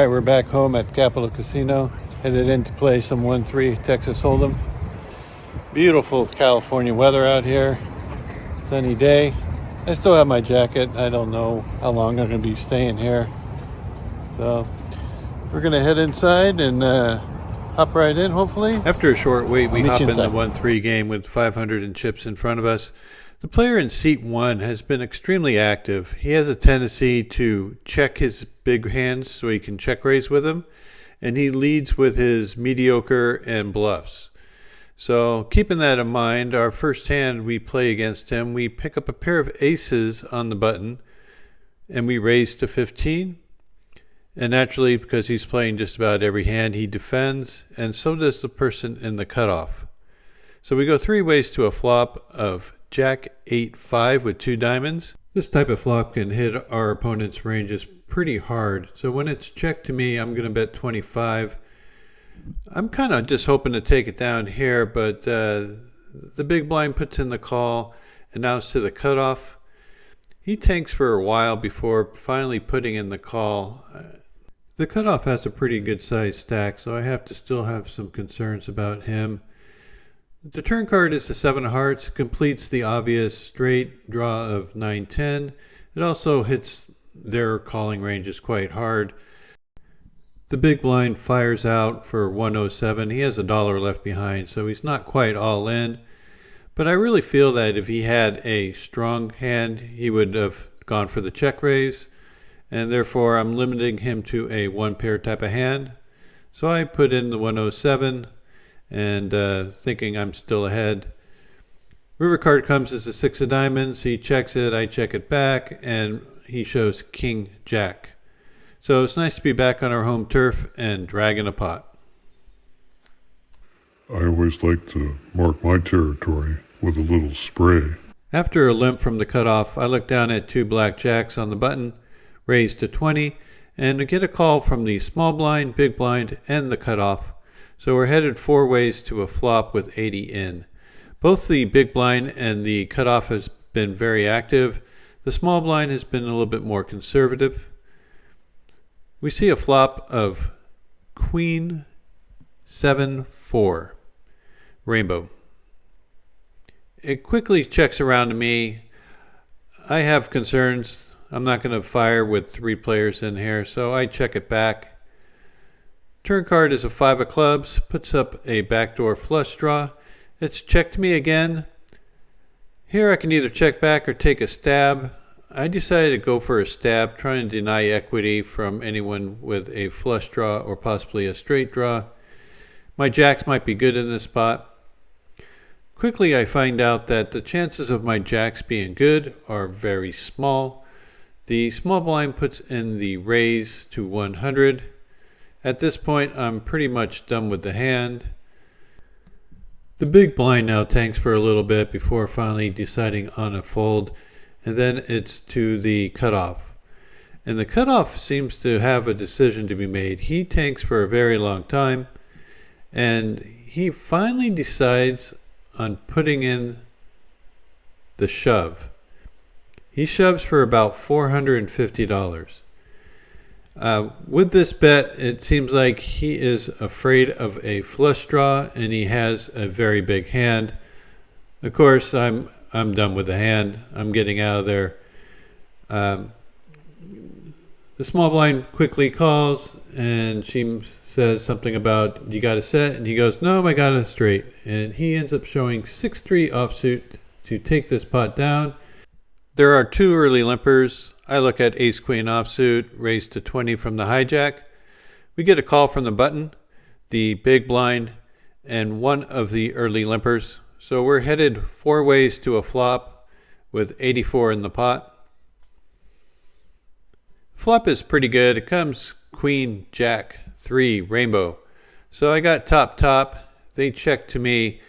Alright, we're back home at Capital Casino. Headed in to play some 1-3 Texas Hold'em. Beautiful California weather out here. Sunny day. I still have my jacket. I don't know how long I'm going to be staying here. So we're going to head inside and hop right in, hopefully. After a short wait, we hop in the 1-3 game with 500 in chips in front of us. The player in seat 1 has been extremely active. He has a tendency to check his big hands so he can check raise with them, and he leads with his mediocre and bluffs. So keeping that in mind, our first hand we play against him, we pick up a pair of aces on the button, and we raise to 15. And naturally, because he's playing just about every hand, he defends, and so does the person in the cutoff. So we go 3 ways to a flop of Jack 8-5 with 2 diamonds. This type of flop can hit our opponent's ranges pretty hard. So when it's checked to me, I'm going to bet 25. I'm kind of just hoping to take it down here, but the big blind puts in the call, and now it's to the cutoff. He tanks for a while before finally putting in the call. The cutoff has a pretty good size stack, so I have to still have some concerns about him. The turn card is the 7 of hearts, completes the obvious straight draw of 9-10. It also hits their calling ranges quite hard. The big blind fires out for 107. He has $1 left behind, so he's not quite all in. But I really feel that if he had a strong hand, he would have gone for the check raise, and therefore I'm limiting him to a 1-pair type of hand. So I put in the 107. And thinking I'm still ahead. River card comes as a 6 of diamonds. He checks it, I check it back, and he shows King Jack. So it's nice to be back on our home turf and dragging a pot. I always like to mark my territory with a little spray. After a limp from the cutoff, I look down at 2 black jacks on the button, raise to 20, and get a call from the small blind, big blind, and the cutoff. So we're headed 4 ways to a flop with 80 in. Both the big blind and the cutoff has been very active. The small blind has been a little bit more conservative. We see a flop of Queen 7-4, rainbow. It quickly checks around to me. I have concerns. I'm not going to fire with 3 players in here, so I check it back. Turn card is a 5 of clubs, puts up a backdoor flush draw. It's checked me again. Here I can either check back or take a stab. I decided to go for a stab, trying to deny equity from anyone with a flush draw or possibly a straight draw. My jacks might be good in this spot. Quickly I find out that the chances of my jacks being good are very small. The small blind puts in the raise to 100. At this point, I'm pretty much done with the hand. The big blind now tanks for a little bit before finally deciding on a fold, and then it's to the cutoff. And the cutoff seems to have a decision to be made. He tanks for a very long time, and he finally decides on putting in the shove. He shoves for about $450. With this bet, it seems like he is afraid of a flush draw, and he has a very big hand. Of course, I'm done with the hand. I'm getting out of there. The small blind quickly calls, and she says something about, "You got a set?" And he goes, "No, I got a straight." And he ends up showing 6-3 offsuit to take this pot down. There are 2 early limpers. I look at ace-queen offsuit, raise to 20 from the hijack. We get a call from the button, the big blind, and 1 of the early limpers. So we're headed 4 ways to a flop with 84 in the pot. Flop is pretty good. It comes Queen, Jack, 3, rainbow. So I got top. They check to me.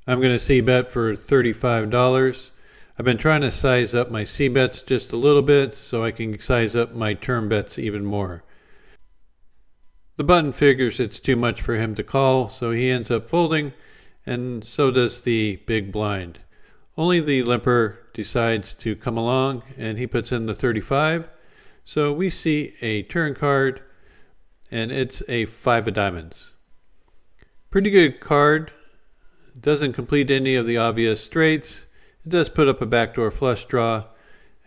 I'm going to c-bet for $35. I've been trying to size up my c-bets just a little bit so I can size up my turn bets even more. The button figures it's too much for him to call, so he ends up folding, and so does the big blind. Only the limper decides to come along, and he puts in the 35. So we see a turn card and it's a 5 of diamonds. Pretty good card. Doesn't complete any of the obvious straights. It does put up a backdoor flush draw.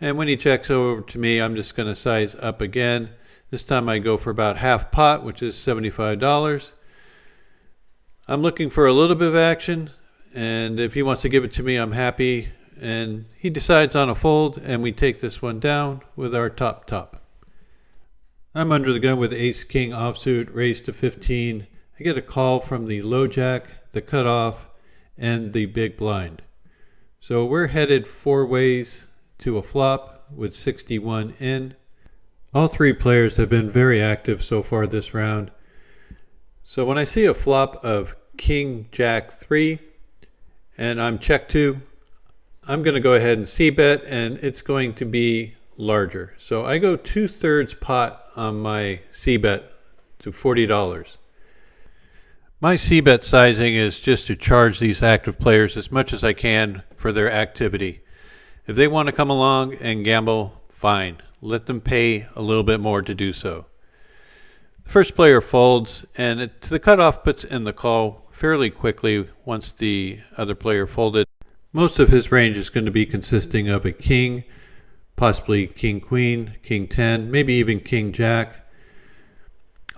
And when he checks over to me, I'm just going to size up again. This time I go for about half pot, which is $75. I'm looking for a little bit of action, and if he wants to give it to me, I'm happy. And he decides on a fold, and we take this one down with our top. I'm under the gun with ace-king offsuit, raised to 15. I get a call from the low jack, the cutoff, and the big blind. So we're headed 4 ways to a flop with 61 in. All 3 players have been very active so far this round. So when I see a flop of king jack 3 and I'm check 2, I'm going to go ahead and c-bet, and it's going to be larger. So I go 2/3 pot on my c-bet to $40. My c-bet sizing is just to charge these active players as much as I can for their activity. If they want to come along and gamble, fine. Let them pay a little bit more to do so. The first player folds, and the cutoff puts in the call fairly quickly once the other player folded. Most of his range is going to be consisting of a king, possibly king queen, king 10, maybe even king jack.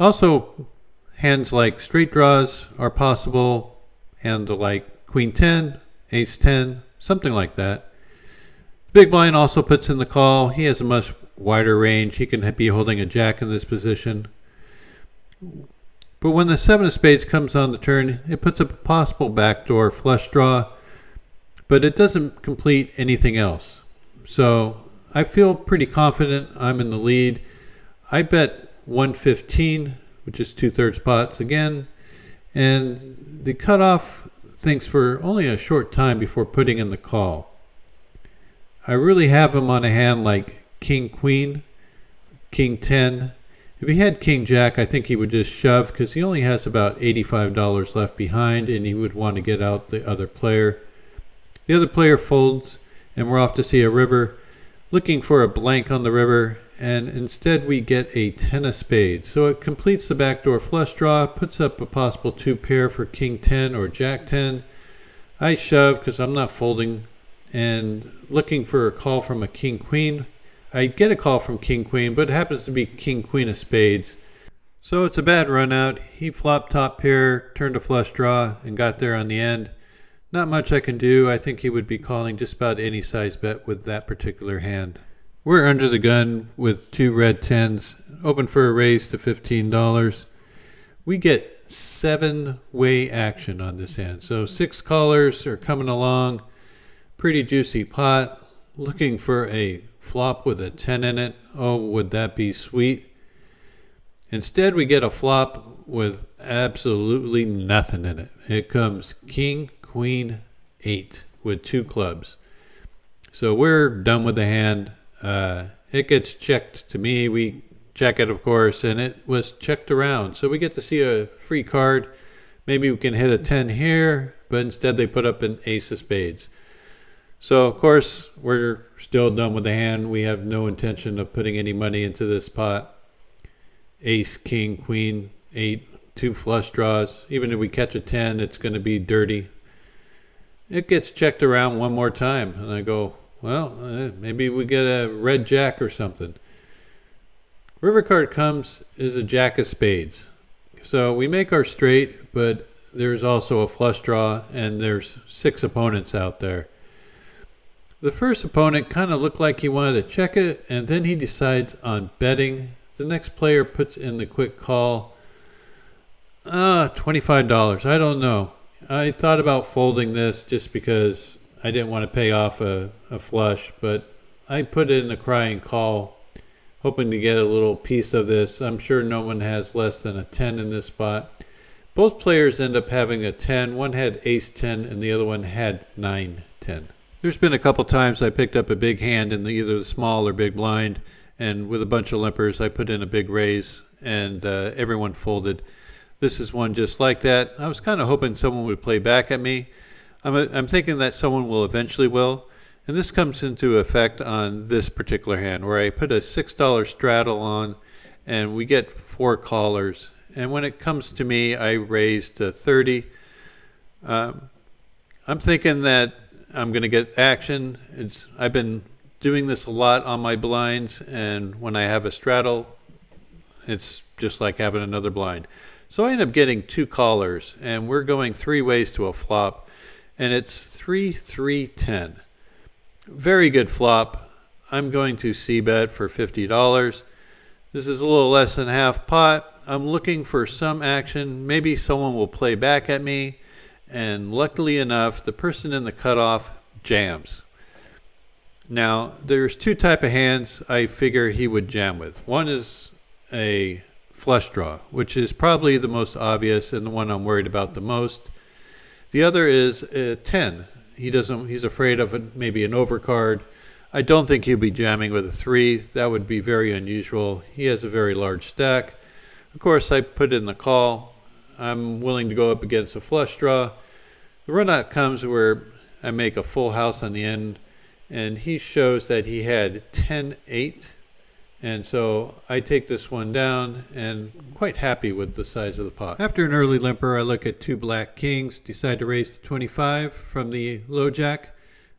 Also, hands like straight draws are possible, hand like queen 10, ace 10, something like that. Big blind also puts in the call. He has a much wider range. He can be holding a jack in this position. But when the 7 of spades comes on the turn, it puts up a possible backdoor flush draw, but it doesn't complete anything else. So I feel pretty confident I'm in the lead. I bet 115, which is 2/3 pots again, and the cutoff thinks for only a short time before putting in the call. I really have him on a hand like king queen, king 10. If he had king jack, I think he would just shove because he only has about $85 left behind, and he would want to get out the other player. The other player folds, and we're off to see a river, looking for a blank on the river, and instead we get a 10 of spades. So it completes the backdoor flush draw, puts up a possible 2 pair for king 10 or jack 10. I shove because I'm not folding, and looking for a call from a king queen. I get a call from king queen, but it happens to be king queen of spades. So it's a bad run out. He flopped top pair, turned a flush draw, and got there on the end. Not much I can do. I think he would be calling just about any size bet with that particular hand. We're under the gun with 2 red 10s, open for a raise to $15. We get 7-way action on this hand. So 6 callers are coming along. Pretty juicy pot. Looking for a flop with a 10 in it. Oh, would that be sweet? Instead, we get a flop with absolutely nothing in it. It comes king, queen, 8 with 2 clubs. So we're done with the hand. It gets checked to me. We check it, of course, and it was checked around. So we get to see a free card. Maybe we can hit a 10 here, but instead they put up an ace of spades. So, of course, we're still done with the hand. We have no intention of putting any money into this pot. Ace, king, queen, 8, 2 flush draws. Even if we catch a 10, it's going to be dirty. It gets checked around one more time, and I go, well, maybe we get a red jack or something. River card comes is a jack of spades. So we make our straight, but there's also a flush draw, and there's 6 opponents out there. The first opponent kind of looked like he wanted to check it, and then he decides on betting. The next player puts in the quick call. $25. I don't know. I thought about folding this just because I didn't want to pay off a flush, but I put in a crying call, hoping to get a little piece of this. I'm sure no one has less than a 10 in this spot. Both players end up having a 10. One had ace 10 and the other one had 9-10. There's been a couple times I picked up a big hand in either the small or big blind, and with a bunch of limpers I put in a big raise, and everyone folded. This is one just like that. I was kind of hoping someone would play back at me. I'm thinking that someone will eventually will, and this comes into effect on this particular hand where I put a $6 straddle on, and we get 4 callers. And when it comes to me, I raise to 30. I'm thinking that I'm going to get action. I've been doing this a lot on my blinds, and when I have a straddle, it's just like having another blind. So I end up getting 2 callers, and we're going 3 ways to a flop, and it's 3-3-10. Very good flop. I'm going to c-bet for $50. This is a little less than half pot. I'm looking for some action. Maybe someone will play back at me, and luckily enough, the person in the cutoff jams. Now, there's 2 type of hands I figure he would jam with. One is a flush draw, which is probably the most obvious and the one I'm worried about the most. The other is a 10. He's afraid of maybe an overcard. I don't think he'll be jamming with a 3. That would be very unusual. He has a very large stack. Of course, I put in the call. I'm willing to go up against a flush draw. The runout comes where I make a full house on the end, and he shows that he had 10-8. And so I take this one down, and I'm quite happy with the size of the pot. After an early limper, I look at 2 black kings, decide to raise to 25 from the low jack.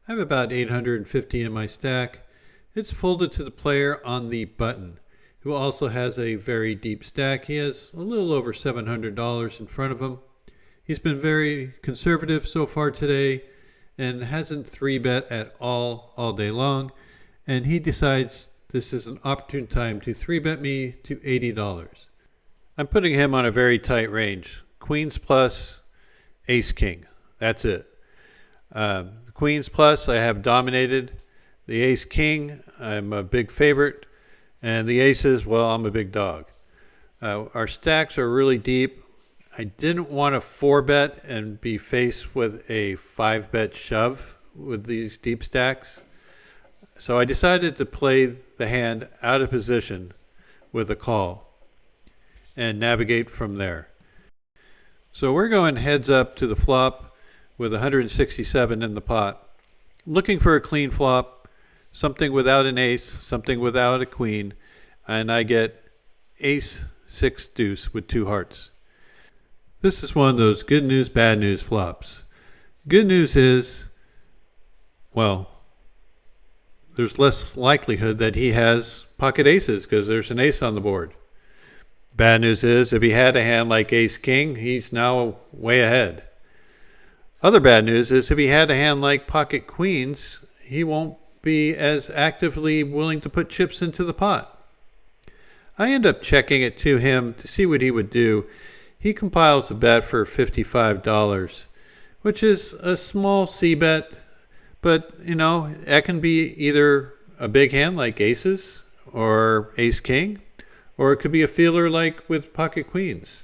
I have about 850 in my stack. It's folded to the player on the button, who also has a very deep stack. He has a little over $700 in front of him. He's been very conservative so far today and hasn't 3-bet at all day long. And he decides this is an opportune time to 3-bet me to $80. I'm putting him on a very tight range. Queens plus, ace king. That's it. The queens plus, I have dominated. The ace king, I'm a big favorite. And the aces, well, I'm a big dog. Our stacks are really deep. I didn't want to 4-bet and be faced with a 5-bet shove with these deep stacks. So I decided to play the hand out of position with a call and navigate from there. So we're going heads up to the flop with 167 in the pot. Looking for a clean flop, something without an ace, something without a queen, and I get ace 6 deuce with 2 hearts. This is one of those good news, bad news flops. Good news is, well, there's less likelihood that he has pocket aces because there's an ace on the board. Bad news is, if he had a hand like ace king, he's now way ahead. Other bad news is, if he had a hand like pocket queens, he won't be as actively willing to put chips into the pot. I end up checking it to him to see what he would do. He compiles a bet for $55, which is a small c-bet, but, you know, that can be either a big hand like aces or ace king, or it could be a feeler like with pocket queens.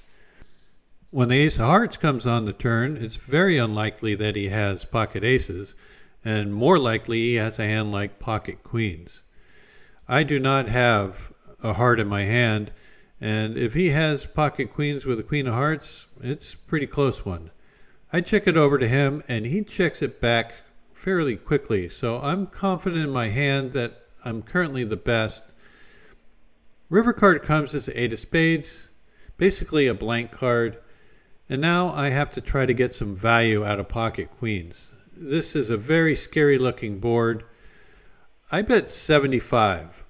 When the ace of hearts comes on the turn, it's very unlikely that he has pocket aces, and more likely he has a hand like pocket queens. I do not have a heart in my hand, and if he has pocket queens with a queen of hearts, it's a pretty close one. I check it over to him, and he checks it back fairly quickly, so I'm confident in my hand that I'm currently the best. River card comes as 8 of spades, basically a blank card, and now I have to try to get some value out of pocket queens. This is a very scary looking board. I bet 75.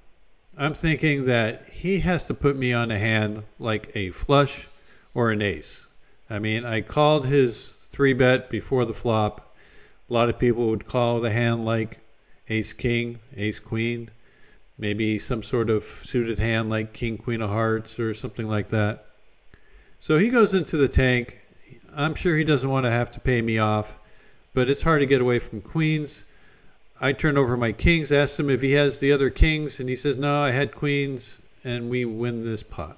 I'm thinking that he has to put me on a hand like a flush or an ace. I mean, I called his 3-bet before the flop. A lot of people would call the hand like ace king, ace queen, maybe some sort of suited hand like king queen of hearts or something like that. So he goes into the tank. I'm sure he doesn't want to have to pay me off, but it's hard to get away from queens. I turn over my kings, ask him if he has the other kings, and he says, no, I had queens, and we win this pot.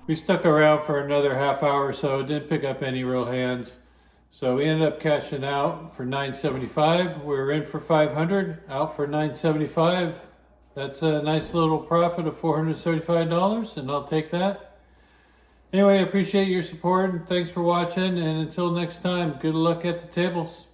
We stuck around for another half hour or so, didn't pick up any real hands. So we ended up cashing out for $975. We were in for $500, out for $975. That's a nice little profit of $475, and I'll take that. Anyway, I appreciate your support, and thanks for watching, and until next time, good luck at the tables.